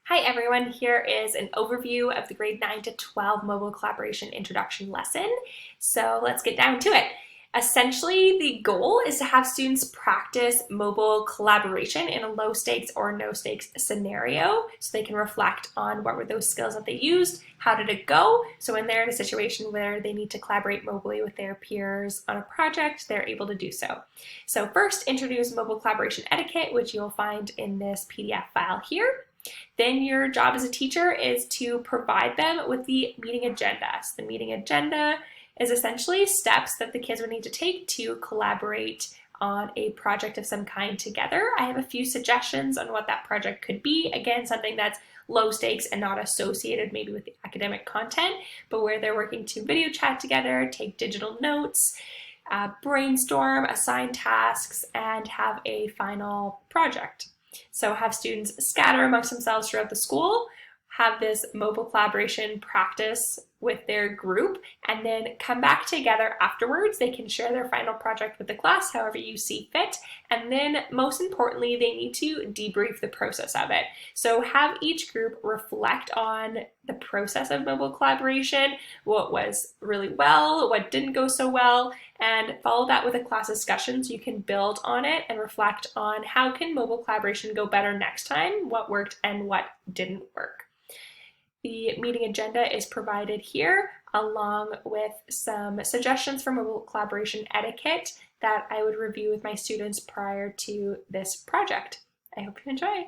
Hi everyone, here is an overview of the grade 9 to 12 mobile collaboration introduction lesson. So let's get down to it. Essentially, the goal is to have students practice mobile collaboration in a low stakes or no stakes scenario so they can reflect on what were those skills that they used, how did it go, so when they're in a situation where they need to collaborate mobily with their peers on a project, they're able to do so. So first, introduce mobile collaboration etiquette, which you'll find in this PDF file here. Then your job as a teacher is to provide them with the meeting agenda. So the meeting agenda is essentially steps that the kids would need to take to collaborate on a project of some kind together. I have a few suggestions on what that project could be. Again, something that's low stakes and not associated maybe with the academic content, but where they're working to video chat together, take digital notes, brainstorm, assign tasks, and have a final project. So have students scatter amongst themselves throughout the school, have this mobile collaboration practice with their group, and then come back together afterwards. They can share their final project with the class however you see fit. And then most importantly, they need to debrief the process of it. So have each group reflect on the process of mobile collaboration, what was really well, what didn't go so well, and follow that with a class discussion so you can build on it and reflect on how can mobile collaboration go better next time, what worked and what didn't work. The meeting agenda is provided here along with some suggestions for mobile collaboration etiquette that I would review with my students prior to this project. I hope you enjoy.